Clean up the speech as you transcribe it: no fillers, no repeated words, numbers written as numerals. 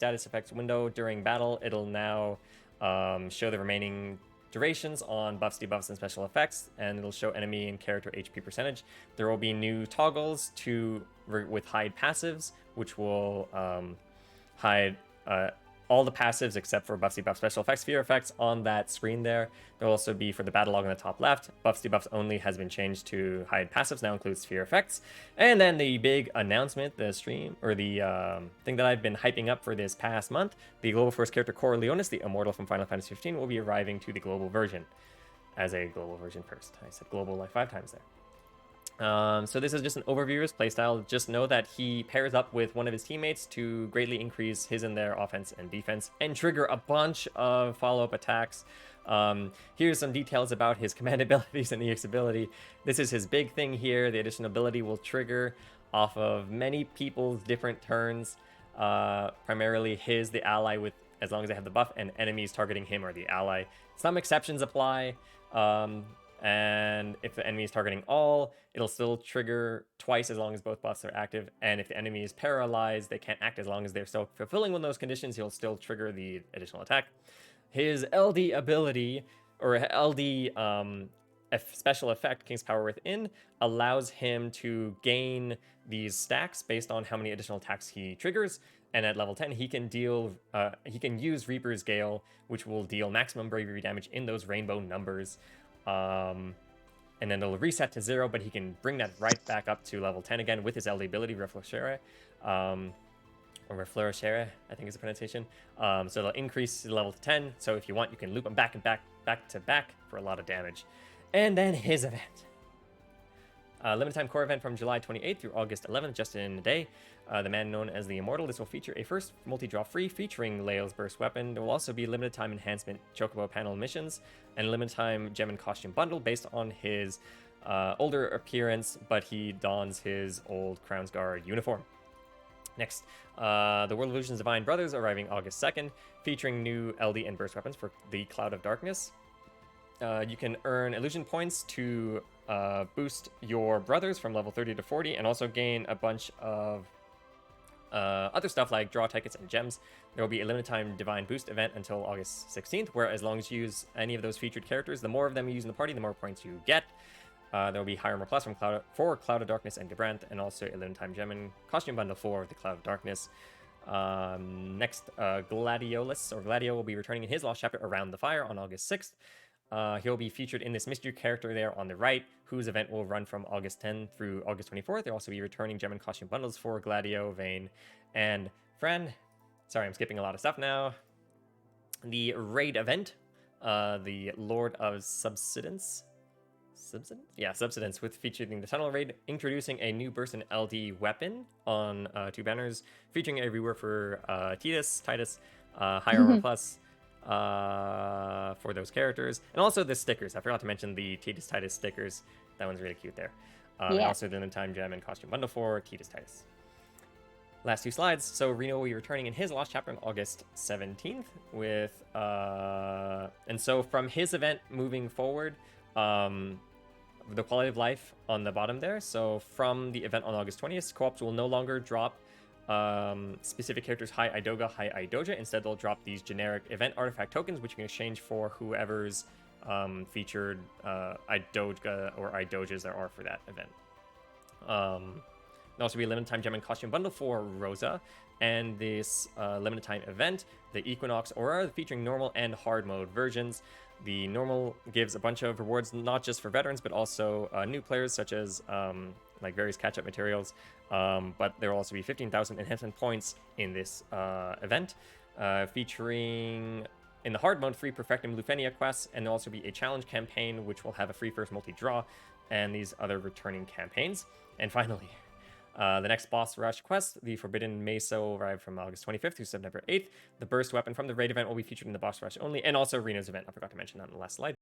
status effects window during battle. It'll now show the remaining durations on buffs, debuffs, and special effects, and it'll show enemy and character HP percentage. There will be new toggles with hide passives, which will hide all the passives except for buffs, debuffs, special effects, fear effects on that screen there. There'll also be for the battle log on the top left, buffs, debuffs only has been changed to hide passives, now includes fear effects. And then the big announcement, the stream, or the thing that I've been hyping up for this past month, the global first character Cor Leonis, the immortal from Final Fantasy 15, will be arriving to the global version as a global version first. I said global like 5 times there. So this is just an overview of his playstyle. Just know that he pairs up with one of his teammates to greatly increase his and their offense and defense and trigger a bunch of follow-up attacks. Here's some details about his command abilities and EX ability. This is his big thing here. The additional ability will trigger off of many people's different turns, primarily his, the ally, with as long as they have the buff, and enemies targeting him or the ally. Some exceptions apply. And if the enemy is targeting all, it'll still trigger twice as long as both buffs are active. And if the enemy is paralyzed, they can't act as long as they're still fulfilling one of those conditions. He'll still trigger the additional attack. His LD ability, or LD special effect, King's Power Within, allows him to gain these stacks based on how many additional attacks he triggers. And at level 10, he can use Reaper's Gale, which will deal maximum bravery damage in those rainbow numbers. And then they'll reset to 0, but he can bring that right back up to level 10 again with his LD ability, Reflechere, or Reflechere, I think is the pronunciation. So it'll increase the level to 10. So if you want, you can loop him back and back to back for a lot of damage. And then his event. Limited time core event from July 28th through August 11th, just in a day. The man known as the Immortal. This will feature a first multi-draw free featuring Lael's burst weapon. There will also be limited time enhancement Chocobo panel missions and limited time gem and costume bundle based on his older appearance, but he dons his old Crown's Guard uniform. Next, the World Illusions Divine Brothers arriving August 2nd, featuring new LD and burst weapons for the Cloud of Darkness. You can earn illusion points to boost your brothers from level 30 to 40, and also gain a bunch of other stuff like draw tickets and gems. There will be a limited time divine boost event until August 16th, where as long as you use any of those featured characters, the more of them you use in the party, the more points you get. There will be High Armor Plus for Cloud of Darkness and Gabranth, and also a limited time gem and costume bundle for the Cloud of Darkness. Next, Gladio will be returning in his Lost Chapter Around the Fire on August 6th. He'll be featured in this mystery character there on the right, whose event will run from August 10 through August 24th. There'll also be returning gem and costume bundles for Gladio, Vayne, and Fran. Sorry, I'm skipping a lot of stuff now. The raid event, the Lord of Subsidence. Subsidence, with featuring the Tunnel Raid, introducing a new burst and LD weapon on 2 banners, featuring a rework for Titus, High Armor Plus, for those characters, and also the stickers. I forgot to mention the Titus stickers. That one's really cute there. And also the time gem and costume bundle for Titus. Last 2 slides. So Reno will be returning in his Lost Chapter on August 17th with and so from his event moving forward, the quality of life on the bottom there. So from the event on August 20th, co-ops will no longer drop specific characters High Idoga, High Idoja. Instead, they'll drop these generic event artifact tokens, which you can exchange for whoever's featured Idoga or Idojas there are for that event. There'll also be a limited time gem and costume bundle for Rosa, and this limited time event, the Equinox Aura, featuring normal and hard mode versions. The normal gives a bunch of rewards, not just for veterans, but also new players, such as like various catch-up materials. But there will also be 15,000 enhancement points in this event, featuring in the hard mode free Perfectum Lufenia quests, and there'll also be a challenge campaign, which will have a free first multi-draw, and these other returning campaigns. And finally, the next boss rush quest, the Forbidden Mesa, will arrive from August 25th through September 8th. The burst weapon from the raid event will be featured in the boss rush only, and also Reno's event. I forgot to mention that in the last slide.